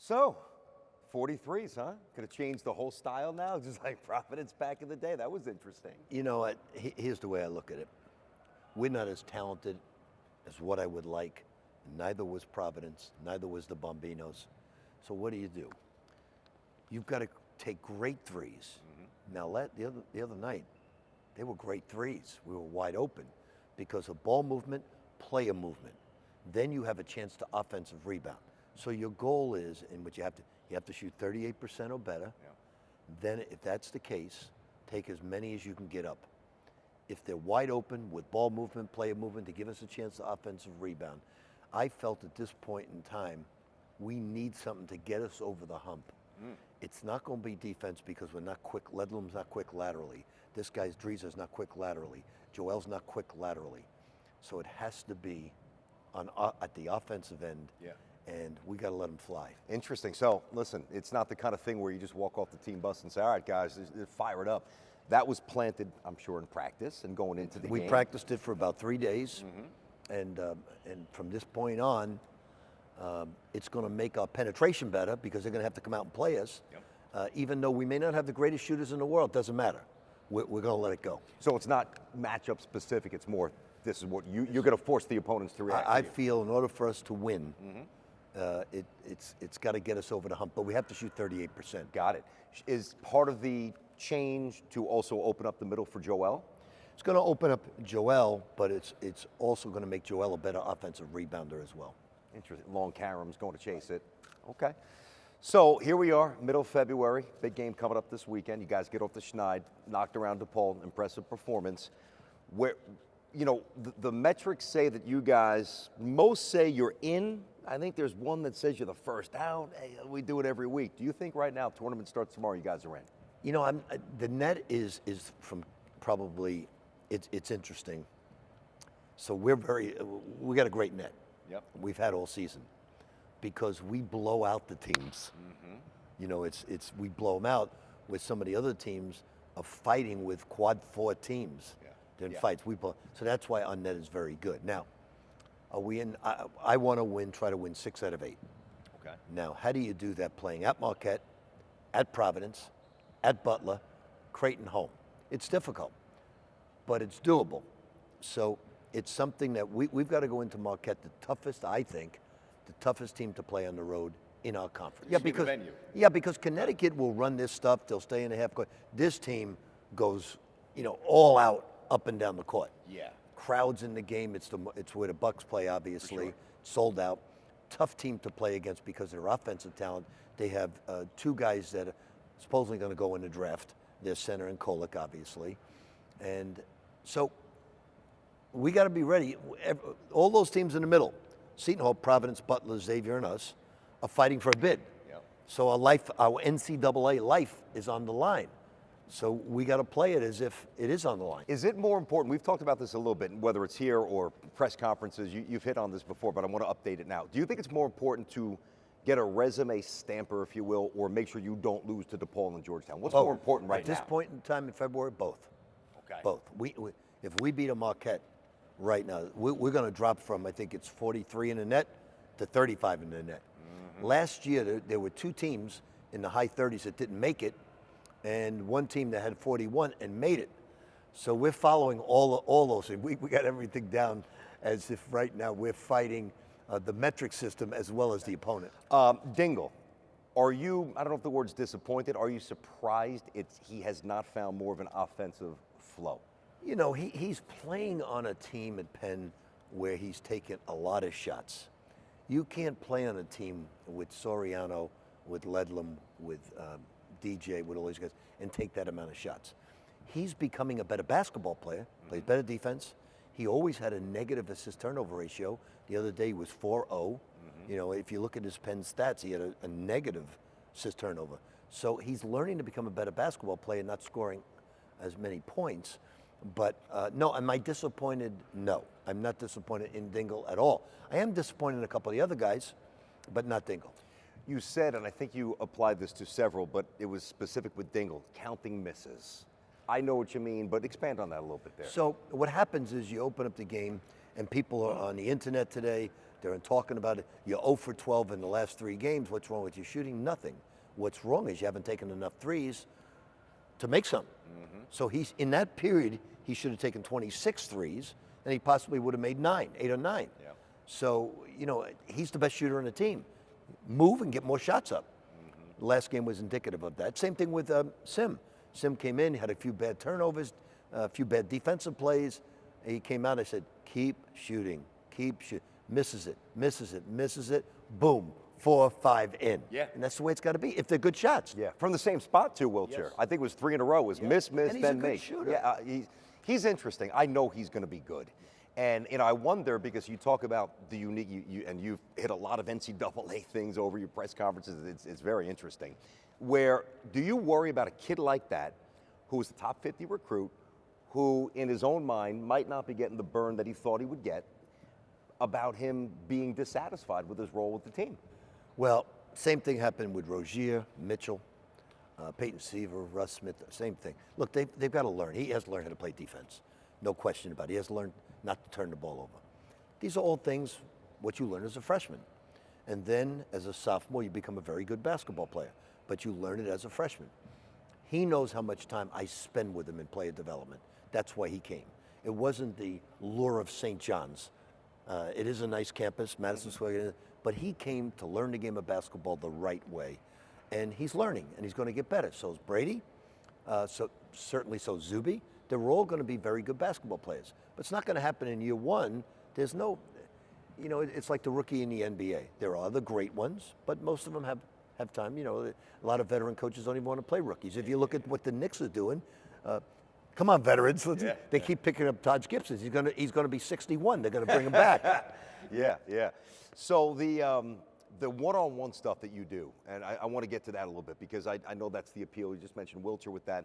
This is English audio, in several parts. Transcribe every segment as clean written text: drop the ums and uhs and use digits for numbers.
So, 43s, huh? Could have changed the whole style now, just like Providence back in the day. That was interesting. You know what? Here's the way I look at it. We're not as talented as what I would like. Neither was Providence. Neither was the Bombinos. So what do? You've got to take great threes. Now, the other night, they were great threes. We were wide open because of ball movement, player movement. Then you have a chance to offensive rebound. So your goal is, in which you have to shoot 38% or better. Yeah. Then, if that's the case, take as many as you can get up. If they're wide open with ball movement, player movement, to give us a chance to offensive rebound, I felt at this point in time, we need something to get us over the hump. It's not going to be defense because we're not quick. Ledlum's not quick laterally. This guy's Dreeser's not quick laterally. Joel's not quick laterally. So it has to be at the offensive end. Yeah. And we got to let them fly. Interesting. So, listen, it's not the kind of thing where you just walk off the team bus and say, all right, guys, fire it up. That was planted, I'm sure, in practice and going into the game. We practiced it for about 3 days. And from this point on, it's going to make our penetration better because they're going to have to come out and play us. Yep. Even though we may not have the greatest shooters in the world, doesn't matter. We're going to let it go. So it's not matchup specific. It's more, this is what you're going to force the opponents to react I to. feel in order for us to win, it's got to get us over the hump, but we have to shoot 38%. Got it. Is part of the change to also open up the middle for Joel? It's going to open up Joel, but it's also going to make Joel a better offensive rebounder as well. Interesting. Long Karam's going to chase it. Okay. So here we are, middle of February. Big game coming up this weekend. You guys get off the schneid, knocked around DePaul, impressive performance. Where, you know, the metrics say that you guys, most say you're in. I think there's one that says you're the first out. Hey, we do it every week. Do you think right now, tournament starts tomorrow, you guys are in? You know, the net is from probably, it's interesting. So we got a great net. Yep. We've had all season because we blow out the teams. You know, we blow them out with some of the other teams of fighting with quad 4 teams. Then fights. So that's why our net is very good. Now, are we in? I want to try to win 6 out of 8. Okay. Now, how do you do that playing at Marquette, at Providence, at Butler, Creighton home? It's difficult, but it's doable. So it's something that we've got to go into Marquette, I think, the toughest team to play on the road in our conference. Because Connecticut will run this stuff. They'll stay in the half court. This team goes, all out, up and down the court. Yeah. Crowds in the game. It's where the Bucks play, obviously. Sure. Sold out. Tough team to play against because of their offensive talent. They have 2 guys that are supposedly going to go in the draft. Their center and Kolek, obviously. And so we got to be ready. All those teams in the middle, Seton Hall, Providence, Butler, Xavier, and us, are fighting for a bid. Yep. So our NCAA life is on the line. So we got to play it as if it is on the line. Is it more important? We've talked about this a little bit, whether it's here or press conferences. You've hit on this before, but I want to update it now. Do you think it's more important to get a resume stamper, if you will, or make sure you don't lose to DePaul and Georgetown? What's more important right now? At this point in time in February, both. Okay. Both. If we beat a Marquette right now, we're going to drop from, I think it's 43 in the net to 35 in the net. Last year, there were 2 teams in the high 30s that didn't make it, and 1 team that had 41 and made it. So we're following all those things. We got everything down as if right now we're fighting the metric system as well as the opponent. Dingle, are you, I don't know if the word's disappointed, are you surprised he has not found more of an offensive flow? You know, he's playing on a team at Penn where he's taken a lot of shots. You can't play on a team with Soriano, with Ledlum, with DJ, with all these guys, and take that amount of shots. He's becoming a better basketball player, plays better defense. He always had a negative assist turnover ratio. The other day he was 4-0. You know, if you look at his Penn stats, he had a negative assist turnover. So he's learning to become a better basketball player, not scoring as many points. But no, am I disappointed? No, I'm not disappointed in Dingle at all. I am disappointed in a couple of the other guys, but not Dingle. You said, and I think you applied this to several, but it was specific with Dingle, counting misses. I know what you mean, but expand on that a little bit there. So what happens is you open up the game, and people are on the internet today, there and talking about it. You're 0 for 12 in the last 3 games. What's wrong with your shooting? Nothing. What's wrong is you haven't taken enough threes to make some. So he's in that period, he should have taken 26 threes, and he possibly would have made 8 or 9. Yeah. So, he's the best shooter on the team. Move and get more shots up. The last game was indicative of that. Same thing with Sim. Sim came in, had a few bad turnovers, a few bad defensive plays. He came out, I said, keep shooting, keep shooting. Misses it, boom, 4 or 5 in. Yeah. And that's the way it's got to be, if they're good shots. Yeah, from the same spot too, Wiltshire. Yes. I think it was 3 in a row. It was miss, And he's then a good make. shooter. Yeah, he's interesting. I know he's going to be good. And I wonder, because you talk about the unique, and you've hit a lot of NCAA things over your press conferences. It's very interesting. Where do you worry about a kid like that, who is the top 50 recruit, who in his own mind might not be getting the burn that he thought he would get, about him being dissatisfied with his role with the team? Well, same thing happened with Rozier, Mitchell, Peyton Seaver, Russ Smith, same thing. Look, they've got to learn. He has to learn how to play defense. No question about it. He has to learn not to turn the ball over. These are all things, what you learn as a freshman. And then as a sophomore, you become a very good basketball player. But you learn it as a freshman. He knows how much time I spend with him in player development. That's why he came. It wasn't the lure of St. John's. It is a nice campus, Madison Square Garden, but he came to learn the game of basketball the right way. And he's learning, and he's going to get better. So is Brady, certainly so Zuby. They're all going to be very good basketball players. But it's not going to happen in year one. There's no, it's like the rookie in the NBA. There are other great ones, but most of them have time. A lot of veteran coaches don't even want to play rookies. If you look at what the Knicks are doing, come on, veterans. They keep picking up Taj Gibson. He's going to be 61. They're going to bring him back. Yeah. So the one-on-one stuff that you do, and I want to get to that a little bit, because I know that's the appeal. You just mentioned Wiltshire with that.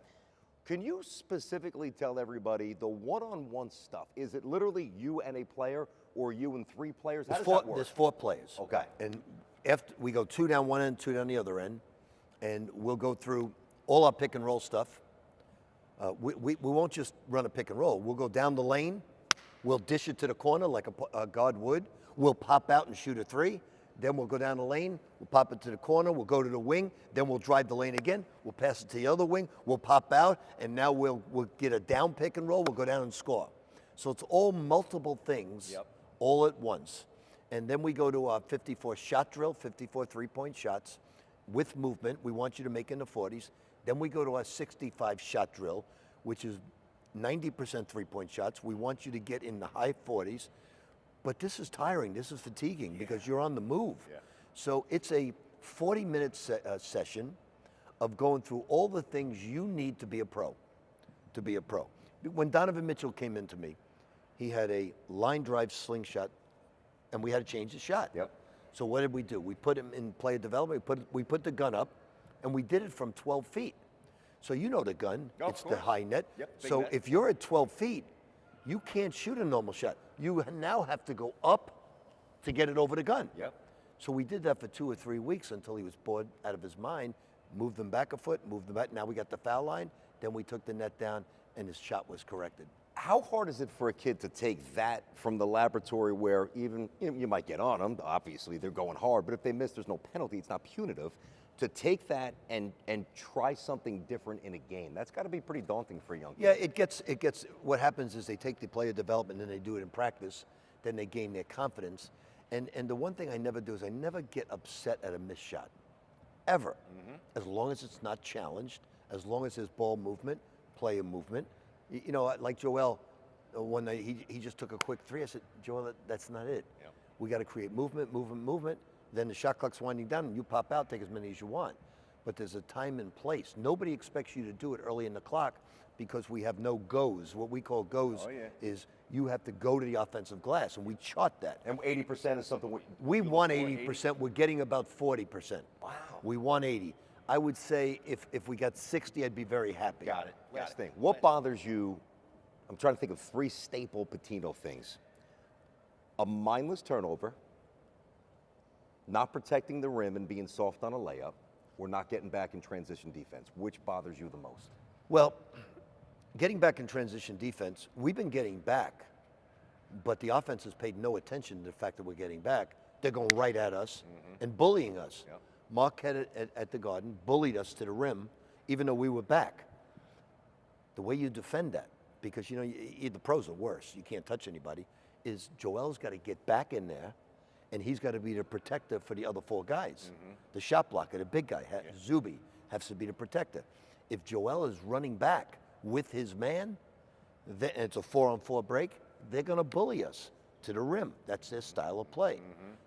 Can you specifically tell everybody the one-on-one stuff? Is it literally you and a player, or you and 3 players? How does that work? There's 4 players. Okay. And after we go 2 down one end, 2 down the other end, and we'll go through all our pick and roll stuff. We won't just run a pick and roll. We'll go down the lane. We'll dish it to the corner like a guard would. We'll pop out and shoot a 3. Then we'll go down the lane. We'll pop it to the corner. We'll go to the wing. Then we'll drive the lane again. We'll pass it to the other wing. We'll pop out, and now we'll get a down pick and roll. We'll go down and score. So it's all multiple things all at once. And then we go to our 54 shot drill, 54 3-point shots with movement. We want you to make in the 40s. Then we go to our 65 shot drill, which is 90% 3-point shots. We want you to get in the high 40s. But this is tiring. This is fatiguing because you're on the move. Yeah. So it's a 40-minute session of going through all the things you need to be a pro. When Donovan Mitchell came into me, he had a line drive slingshot, and we had to change the shot. Yep. So what did we do? We put him in player development. We put the gun up, and we did it from 12 feet. So you know the gun. It's the high net. Yep, so net. If you're at 12 feet, you can't shoot a normal shot. You now have to go up to get it over the gun. Yep. So we did that for 2 or 3 weeks until he was bored out of his mind, moved them back a foot, moved them back. Now we got the foul line. Then we took the net down, and his shot was corrected. How hard is it for a kid to take that from the laboratory, where even you might get on them, obviously they're going hard, but if they miss, there's no penalty, it's not punitive, to take that and try something different in a game? That's got to be pretty daunting for a young kid. Yeah, it gets. What happens is they take the player development and they do it in practice, then they gain their confidence. And the one thing I never do is I never get upset at a missed shot, ever. As long as it's not challenged, as long as there's ball movement, player movement. Like Joel, one night he just took a quick 3. I said, Joel, that's not it. Yeah. We got to create movement. Then the shot clock's winding down, and you pop out, take as many as you want. But there's a time and place. Nobody expects you to do it early in the clock because we have no goes. What we call goes is you have to go to the offensive glass, and we chart that. And 80% is something we want 80%. We're getting about 40%. Wow. We want 80. I would say if we got 60, I'd be very happy. Got it. Last thing. What bothers you? I'm trying to think of 3 staple Pitino things. A mindless turnover, not protecting the rim and being soft on a layup, or not getting back in transition defense. Which bothers you the most? Well, getting back in transition defense, we've been getting back, but the offense has paid no attention to the fact that we're getting back. they're going right at us and bullying us. Yep. Marquette at the Garden bullied us to the rim, even though we were back. The way you defend that, because the pros are worse, you can't touch anybody, is Joel's got to get back in there, and he's got to be the protector for the other 4 guys. The shot blocker, the big guy, Zuby, has to be the protector. If Joel is running back with his man, and it's a 4-on-4 break, they're going to bully us to the rim. That's their style of play.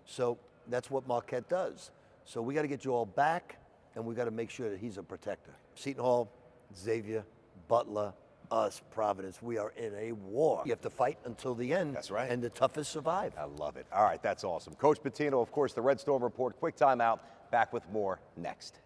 So that's what Marquette does. So we got to get Joel back, and we got to make sure that he's a protector. Seton Hall, Xavier, Butler, us, Providence, we are in a war. You have to fight until the end. That's right. And the toughest survive. I love it. All right, that's awesome. Coach Pitino, of course, the Red Storm Report. Quick timeout. Back with more next.